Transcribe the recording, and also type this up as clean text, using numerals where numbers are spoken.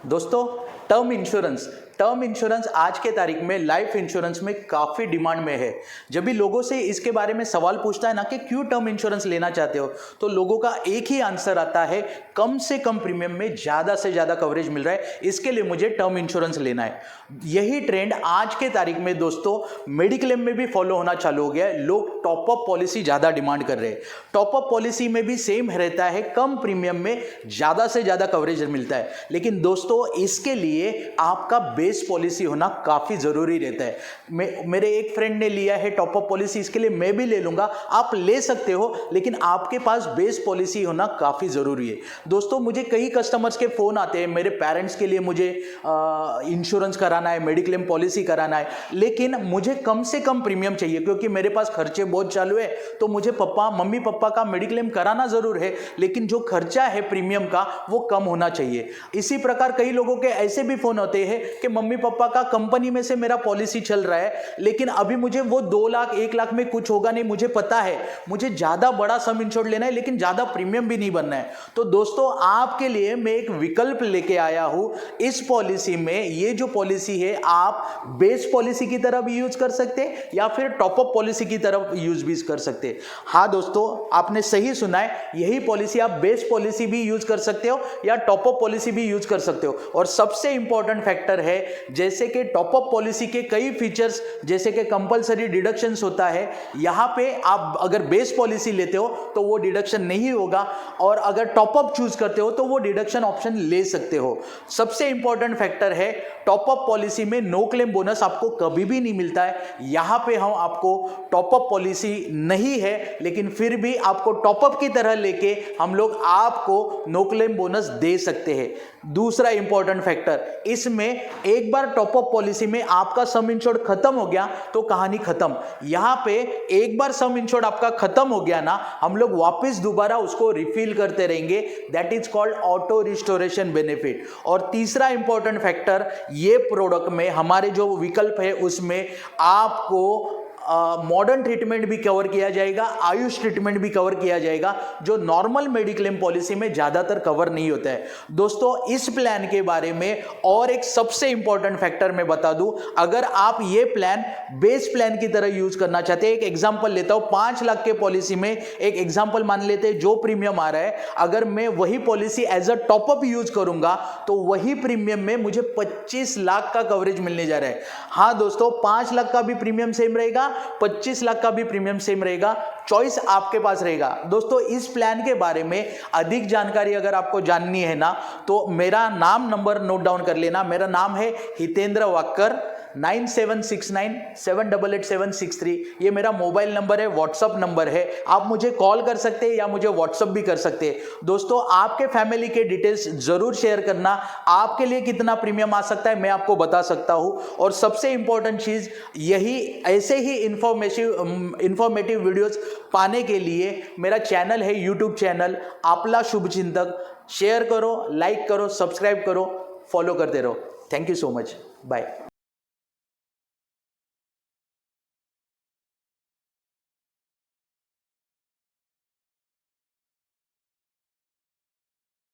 दोस्तों, term insurance आज के तारीख में लाइफ इंश्योरेंस में काफ़ी डिमांड में है। जब भी लोगों से इसके बारे में सवाल पूछता है ना कि क्यों टर्म इंश्योरेंस लेना चाहते हो, तो लोगों का एक ही आंसर आता है, कम से कम प्रीमियम में ज़्यादा से ज़्यादा कवरेज मिल रहा है, इसके लिए मुझे टर्म इंश्योरेंस लेना है। यही ट्रेंड आज के तारीख में दोस्तों मेडिक्लेम में भी फॉलो होना चालू हो गया है। लोग टॉपअप पॉलिसी ज़्यादा डिमांड कर रहे हैं। टॉपअप पॉलिसी में भी सेम रहता है, कम प्रीमियम में ज़्यादा से ज़्यादा कवरेज मिलता है। लेकिन दोस्तों इसके लिए आपका बेस पॉलिसी होना काफ़ी ज़रूरी रहता है। मेरे एक फ्रेंड ने लिया है टॉपअप पॉलिसी, इसके लिए मैं भी ले लूँगा, आप ले सकते हो, लेकिन आपके पास बेस पॉलिसी होना काफ़ी ज़रूरी है। दोस्तों मुझे कई कस्टमर्स के फ़ोन आते हैं, मेरे पेरेंट्स के लिए मुझे इंश्योरेंस कराना है, मेडिक्लेम पॉलिसी कराना है, लेकिन मुझे कम से कम प्रीमियम चाहिए क्योंकि मेरे पास खर्चे बहुत चालू है। तो मुझे मम्मी पापा का मेडिक्लेम कराना ज़रूर है, लेकिन जो खर्चा है प्रीमियम का वो कम होना चाहिए। इसी प्रकार कई लोगों के ऐसे भी फ़ोन होते हैं कि मम्मी पापा का कंपनी में से मेरा पॉलिसी चल रहा है, लेकिन अभी मुझे वो 2 लाख 1 लाख में कुछ होगा नहीं, मुझे पता है मुझे ज़्यादा बड़ा सम इंश्योर्ड लेना है, लेकिन ज़्यादा प्रीमियम भी नहीं बनना है। तो दोस्तों आपके लिए मैं एक विकल्प लेके आया हूं। इस पॉलिसी में ये जो पॉलिसी है आप बेस पॉलिसी की तरह भी यूज कर सकते हैं या फिर टॉपअप पॉलिसी की तरफ यूज भी कर सकते हैं। हाँ दोस्तों, आपने सही सुना है, यही पॉलिसी आप बेस पॉलिसी भी यूज कर सकते हो या टॉपअप पॉलिसी भी यूज कर सकते हो। और सबसे इंपॉर्टेंट फैक्टर है, जैसे कि टॉपअप पॉलिसी के कई फीचर्स, जैसे कि कंपलसरी डिडक्शंस होता है, यहां पे आप अगर बेस पॉलिसी लेते हो तो वो डिडक्शन नहीं होगा, और अगर टॉपअप चूज करते हो तो वो डिडक्शन ऑप्शन ले सकते हो। सबसे इंपॉर्टेंट फैक्टर है, टॉपअप पॉलिसी में नो क्लेम बोनस आपको कभी भी नहीं मिलता है। यहां पे हम आपको टॉपअप पॉलिसी नहीं है, लेकिन फिर भी आपको टॉपअप की तरह लेके हम लोग आपको नो क्लेम बोनस दे सकते हैं। दूसरा इंपॉर्टेंट फैक्टर, इसमें एक बार टॉपअप पॉलिसी में आपका सम इंश्योर्ड खत्म हो गया तो कहानी खत्म। यहां पे एक बार सम इंश्योर्ड आपका खत्म हो गया ना, हम लोग वापस दोबारा उसको रिफिल करते रहेंगे, that is called auto restoration benefit. और तीसरा इंपॉर्टेंट फैक्टर, ये प्रोडक्ट में हमारे जो विकल्प है उसमें आपको मॉडर्न ट्रीटमेंट भी कवर किया जाएगा, आयुष ट्रीटमेंट भी कवर किया जाएगा, जो नॉर्मल मेडिक्लेम पॉलिसी में ज्यादातर कवर नहीं होता है। दोस्तों इस प्लान के बारे में और एक सबसे इंपॉर्टेंट फैक्टर मैं बता दूं, अगर आप ये प्लान बेस प्लान की तरह यूज करना चाहते हैं, एक एग्जांपल लेता हूं, 5 लाख के पॉलिसी में एक एग्जांपल मान लेते हैं, जो प्रीमियम आ रहा है, अगर मैं वही policy as a topup use करूंगा तो वही प्रीमियम में मुझे 25 लाख का कवरेज मिलने जा रहा है। हाँ दोस्तों, 5 लाख का भी प्रीमियम सेम रहेगा, 25 लाख का भी प्रीमियम सेम रहेगा, चॉइस आपके पास रहेगा। दोस्तों इस प्लान के बारे में अधिक जानकारी अगर आपको जाननी है ना, तो मेरा नाम नंबर नोट डाउन कर लेना। मेरा नाम है हितेंद्र वाकर, 9769788763। ये मेरा मोबाइल नंबर है, व्हाट्सअप नंबर है। आप मुझे कॉल कर सकते हैं या मुझे व्हाट्सअप भी कर सकते हैं। दोस्तों आपके फैमिली के डिटेल्स जरूर शेयर करना, आपके लिए कितना प्रीमियम आ सकता है मैं आपको बता सकता हूं। और सबसे इंपॉर्टेंट चीज यही, ऐसे ही इंफॉर्मेटिव वीडियोस पाने के लिए मेरा चैनल है, यूट्यूब चैनल आपला शुभचिंतक। शेयर करो, लाइक करो, सब्सक्राइब करो, फॉलो करते रहो। Thank you so much, bye.